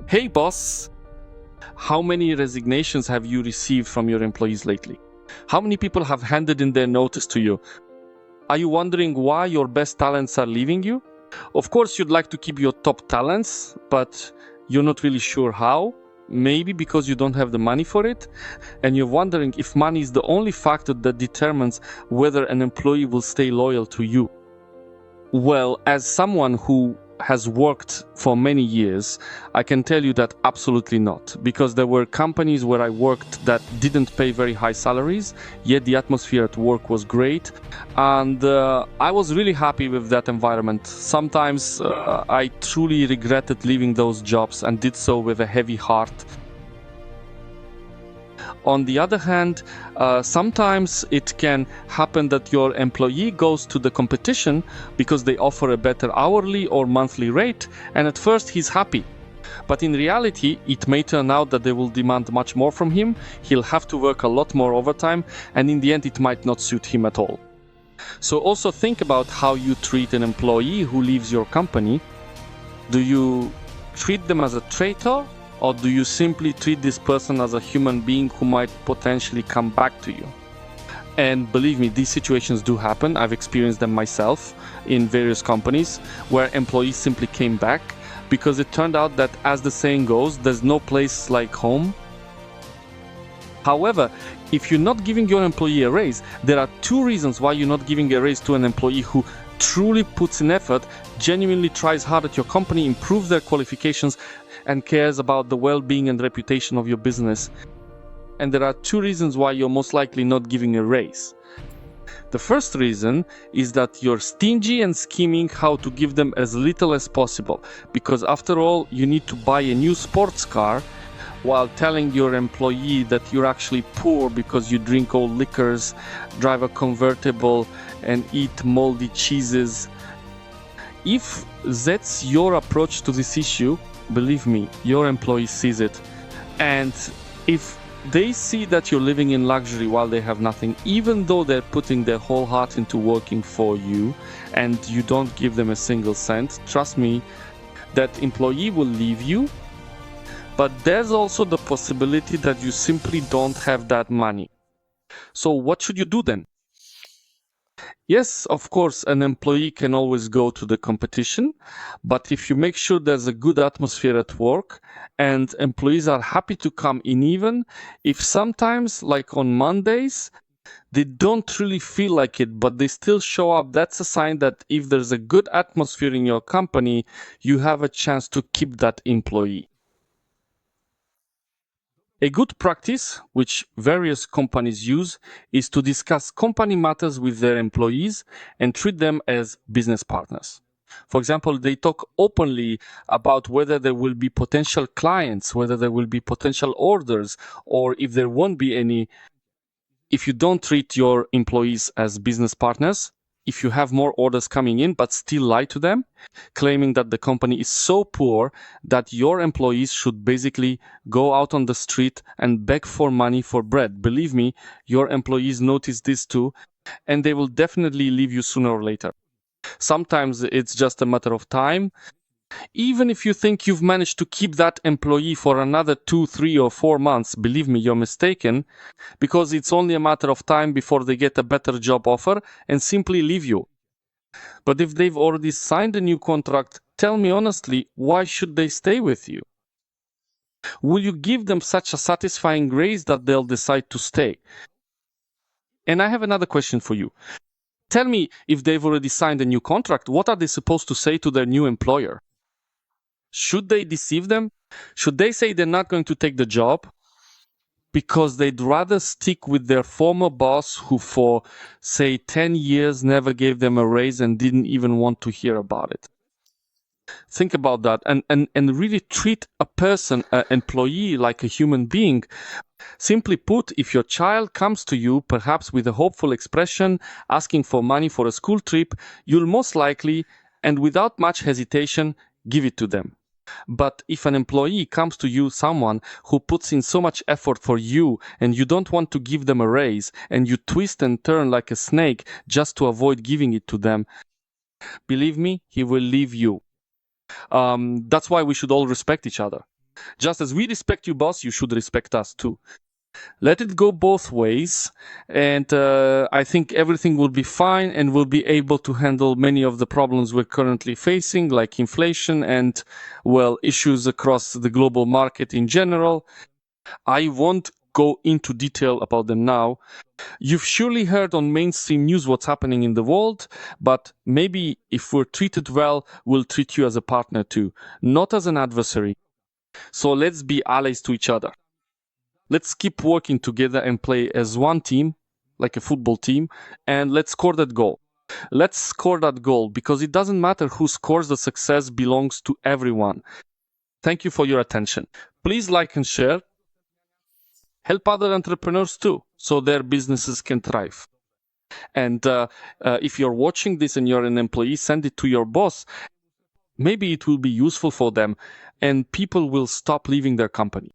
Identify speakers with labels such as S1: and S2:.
S1: Hey boss, how many resignations have you received from your employees lately? How many people have handed in their notice to you? Are you wondering why your best talents are leaving you? Of course, you'd like to keep your top talents, but you're not really sure how. Maybe because you don't have the money for it, and you're wondering if money is the only factor that determines whether an employee will stay loyal to you. Well, as someone who has worked for many years, I can tell you that absolutely not. Because there were companies where I worked that didn't pay very high salaries, yet the atmosphere at work was great. And I was really happy with that environment. Sometimes I truly regretted leaving those jobs and did so with a heavy heart. On the other hand, sometimes it can happen that your employee goes to the competition because they offer a better hourly or monthly rate, and at first he's happy. But in reality, it may turn out that they will demand much more from him, he'll have to work a lot more overtime, and in the end it might not suit him at all. So also think about how you treat an employee who leaves your company. Do you treat them as a traitor? Or do you simply treat this person as a human being who might potentially come back to you? And believe me, these situations do happen. I've experienced them myself in various companies where employees simply came back because it turned out that, as the saying goes, there's no place like home. However, if you're not giving your employee a raise, there are two reasons why you're not giving a raise to an employee who truly puts in effort, genuinely tries hard at your company, improves their qualifications, and cares about the well-being and reputation of your business. And there are two reasons why you're most likely not giving a raise. The first reason is that you're stingy and scheming how to give them as little as possible, because after all, you need to buy a new sports car while telling your employee that you're actually poor because you drink old liquors, drive a convertible, and eat moldy cheeses. If that's your approach to this issue, believe me, your employee sees it. And if they see that you're living in luxury while they have nothing, even though they're putting their whole heart into working for you and you don't give them a single cent, trust me, that employee will leave you. But there's also the possibility that you simply don't have that money. So what should you do then? Yes, of course, an employee can always go to the competition, but if you make sure there's a good atmosphere at work and employees are happy to come in, even if sometimes, like on Mondays, they don't really feel like it, but they still show up, that's a sign that if there's a good atmosphere in your company, you have a chance to keep that employee. A good practice, which various companies use, is to discuss company matters with their employees and treat them as business partners. For example, they talk openly about whether there will be potential clients, whether there will be potential orders, or if there won't be any. If you don't treat your employees as business partners, if you have more orders coming in but still lie to them, claiming that the company is so poor that your employees should basically go out on the street and beg for money for bread. Believe me, your employees notice this too, and they will definitely leave you sooner or later. Sometimes it's just a matter of time. Even if you think you've managed to keep that employee for another 2, 3, or 4 months, believe me, you're mistaken, because it's only a matter of time before they get a better job offer and simply leave you. But if they've already signed a new contract, tell me honestly, why should they stay with you? Will you give them such a satisfying raise that they'll decide to stay? And I have another question for you. Tell me, if they've already signed a new contract, what are they supposed to say to their new employer? Should they deceive them? Should they say they're not going to take the job because they'd rather stick with their former boss who for, say, 10 years never gave them a raise and didn't even want to hear about it? Think about that and really treat a person, an employee, like a human being. Simply put, if your child comes to you, perhaps with a hopeful expression, asking for money for a school trip, you'll most likely, and without much hesitation, give it to them. But if an employee comes to you, someone who puts in so much effort for you, and you don't want to give them a raise, and you twist and turn like a snake just to avoid giving it to them, believe me, he will leave you. That's why we should all respect each other. Just as we respect you, boss, you should respect us too. Let it go both ways, and I think everything will be fine, and we'll be able to handle many of the problems we're currently facing, like inflation and, well, issues across the global market in general. I won't go into detail about them now. You've surely heard on mainstream news what's happening in the world, but maybe if we're treated well, we'll treat you as a partner too, not as an adversary. So let's be allies to each other. Let's keep working together and play as one team, like a football team, and let's score that goal. Let's score that goal, because it doesn't matter who scores, the success belongs to everyone. Thank you for your attention. Please like and share. Help other entrepreneurs too, so their businesses can thrive. And if you're watching this and you're an employee, send it to your boss. Maybe it will be useful for them, and people will stop leaving their company.